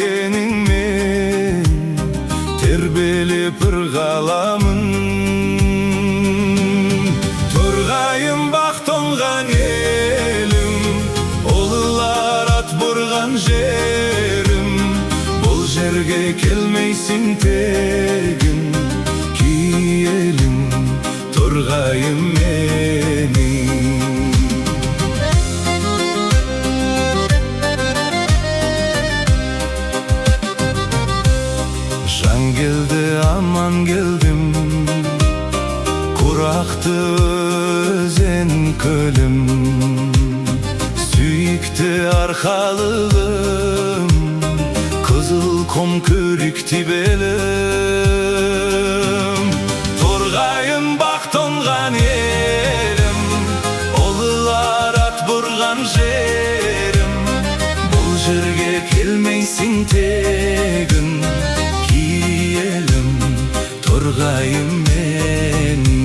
келгениң мен тербелип ыргаламын. Торгайым бак тоңган элим, олулар ат бурган жерим. Бул жерге келмейсиң тегин, киелим торгайым менин. Жан келди, аман келдим, куракты өзен көлүм. Сүйүктүү аркалыгым, кызыл ком көрүктү белим. Торгайым бак тоңган элим, олулар ат бурган жерим. Бул жерге келмейсиң тегин, киелим торгайым менин.